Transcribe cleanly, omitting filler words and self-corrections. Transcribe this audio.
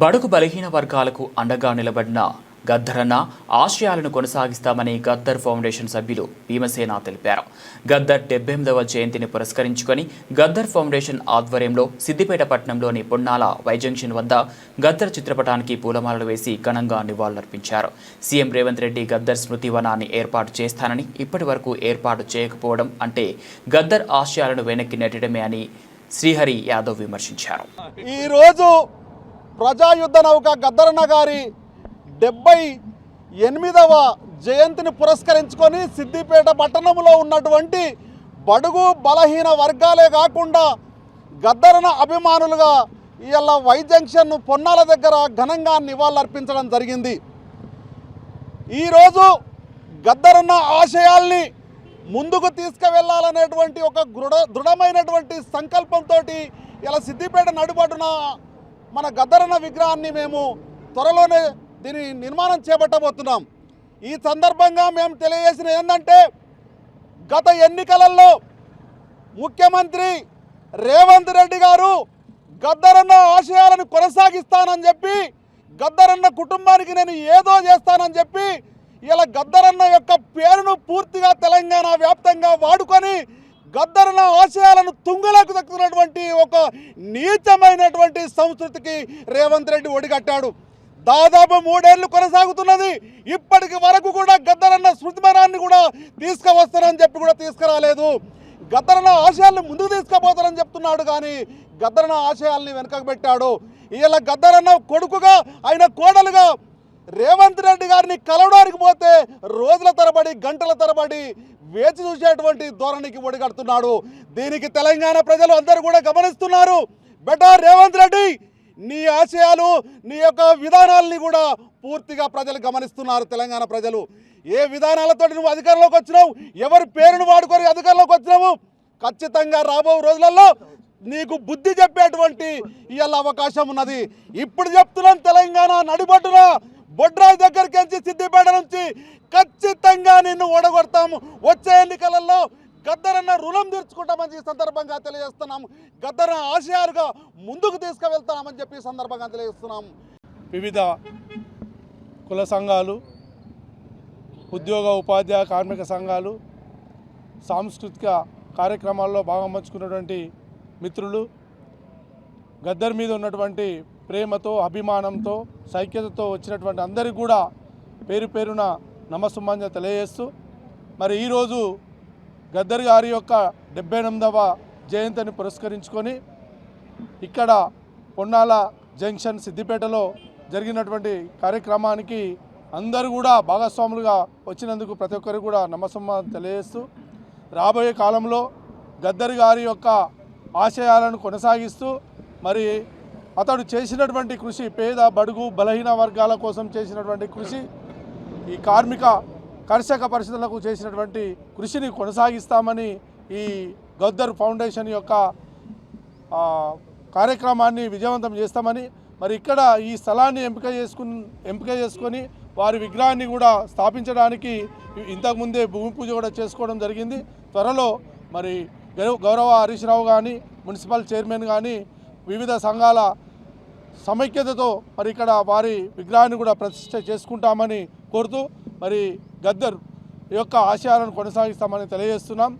బడుగు బలహీన వర్గాలకు అండగా నిలబడిన గద్దరన్న ఆశయాలను కొనసాగిస్తామని గద్దర్ ఫౌండేషన్ సభ్యులు భీమసేన తెలిపారు. గద్దర్ 78వ జయంతిని పురస్కరించుకొని గద్దర్ ఫౌండేషన్ ఆధ్వర్యంలో సిద్దిపేట పట్టణంలోని పొన్నాల వై జంక్షన్ వద్ద గద్దర్ చిత్రపటానికి పూలమాలలు వేసి ఘనంగా నివాళులర్పించారు. సీఎం రేవంత్ రెడ్డి గద్దర్ స్మృతి వనాన్ని ఏర్పాటు చేస్తానని ఇప్పటి వరకు ఏర్పాటు చేయకపోవడం అంటే గద్దర్ ఆశయాలను వెనక్కి నెట్టడమే అని శ్రీహరి యాదవ్ విమర్శించారు. ఈరోజు ప్రజాయుద్ధ నౌక గద్దరన్న గారి 78వ జయంతిని పురస్కరించుకొని సిద్దిపేట పట్టణంలో ఉన్నటువంటి బడుగు బలహీన వర్గాలే కాకుండా గద్దరన్న అభిమానులుగా ఇవాళ వై జంక్షన్ పొన్నాల దగ్గర ఘనంగా నివాళులర్పించడం జరిగింది. ఈరోజు గద్దరన్న ఆశయాల్ని ముందుకు తీసుకువెళ్లాలనేటువంటి ఒక దృఢమైనటువంటి సంకల్పంతో ఇలా సిద్దిపేట నడుబడున మన గద్దరన్న విగ్రహాన్ని మేము త్వరలోనే దీని నిర్మాణం చేపట్టబోతున్నాం. ఈ సందర్భంగా మేము తెలియజేసిన ఏంటంటే, గత ఎన్నికలలో ముఖ్యమంత్రి రేవంత్ రెడ్డి గారు గద్దరన్న ఆశయాలను కొనసాగిస్తానని చెప్పి, గద్దరన్న కుటుంబానికి నేను ఏదో చేస్తానని చెప్పి ఇలా గద్దరన్న యొక్క పేరును పూర్తిగా తెలంగాణ వ్యాప్తంగా వాడుకొని గద్దరన్న ఆశయాలను తుంగలకు దక్కుతున్నటువంటి ఒక నీచమైనటువంటి సంస్కృతికి రేవంత్ రెడ్డి ఒడిగట్టాడు. దాదాపు 3 ఏళ్లు కొనసాగుతున్నది. ఇప్పటికి వరకు కూడా గద్దరన్న స్మృతిమనాన్ని కూడా తీసుకువస్తానని చెప్పి కూడా తీసుకురాలేదు. గద్దరన్న ఆశయాల్ని ముందుకు తీసుకుపోతానని చెప్తున్నాడు, కానీ గద్దరన్న ఆశయాల్ని వెనకకు పెట్టాడు. ఇలా గద్దరన్న కొడుకుగా ఆయన కోడలుగా రేవంత్ రెడ్డి గారిని కలవడానికి పోతే రోజుల తరబడి గంటల తరబడి వేచి చూసేటువంటి ధోరణికి ఒడిగడుతున్నాడు. దీనికి తెలంగాణ ప్రజలు అందరూ కూడా గమనిస్తున్నారు. బెటా రేవంత్ రెడ్డి, నీ ఆశయాలు నీ యొక్క విధానాలని కూడా పూర్తిగా ప్రజలు గమనిస్తున్నారు. తెలంగాణ ప్రజలు ఏ విధానాలతో నువ్వు అధికారంలోకి వచ్చినావు, ఎవరి పేరును వాడుకొని అధికారంలోకి వచ్చినావు, ఖచ్చితంగా రాబో రోజులలో నీకు బుద్ధి చెప్పేటువంటి ఇవాళ అవకాశం ఉన్నది. ఇప్పుడు చెప్తున్నాం, తెలంగాణ నడిబొడ్డున బొడ్రాయి దగ్గరికి నుంచి సిద్దిపేట నుంచి ఖచ్చితంగా నిన్ను ఓడగొడతాము. వచ్చే ఎన్నికలలో గద్దరన్న రుణం తీర్చుకుంటామని ఈ సందర్భంగా తెలియజేస్తున్నాము. గద్దరన్న ఆశయాలుగా ముందుకు తీసుకువెళ్తామని చెప్పి ఈ సందర్భంగా తెలియజేస్తున్నాము. వివిధ కుల సంఘాలు, ఉద్యోగ ఉపాధ్యాయ కార్మిక సంఘాలు, సాంస్కృతిక కార్యక్రమాల్లో భాగం పంచుకున్నటువంటి మిత్రులు, గద్దర్ మీద ఉన్నటువంటి ప్రేమతో, అభిమానంతో, సైక్యతతో వచ్చినటువంటి అందరికీ కూడా పేరు పేరున నమస్సుమాంజ తెలియజేస్తూ, మరి ఈరోజు గద్దర్ గారి యొక్క 78వ జయంతిని పురస్కరించుకొని ఇక్కడ పొన్నాల జంక్షన్ సిద్దిపేటలో జరిగినటువంటి కార్యక్రమానికి అందరూ కూడా భాగస్వాములుగా వచ్చినందుకు ప్రతి ఒక్కరికి కూడా నమస్సుమాంజ తెలియజేస్తూ, రాబోయే కాలంలో గద్దర్ గారి యొక్క ఆశయాలను కొనసాగిస్తూ, మరి అతడు చేసినటువంటి కృషి, పేద బడుగు బలహీన వర్గాల కోసం చేసినటువంటి కృషి, ఈ కర్షక పరిస్థితులకు చేసినటువంటి కృషిని కొనసాగిస్తామని ఈ గద్దర్ ఫౌండేషన్ యొక్క కార్యక్రమాన్ని విజయవంతం చేస్తామని, మరి ఇక్కడ ఈ స్థలాన్ని ఎంపిక చేసుకొని వారి విగ్రహాన్ని కూడా స్థాపించడానికి ఇంతకుముందే భూమి పూజ కూడా చేసుకోవడం జరిగింది. త్వరలో మరి గౌరవ హరీష్ రావు కానీ, మున్సిపల్ చైర్మన్ కానీ, వివిధ సంఘాల సమైక్యతతో మరి ఇక్కడ వారి విగ్రహాన్ని కూడా ప్రతిష్ఠ చేసుకుంటామని కోరుతూ, మరి గద్దర్ యొక్క ఆశయాలను కొనసాగిస్తామని తెలియజేస్తున్నాం.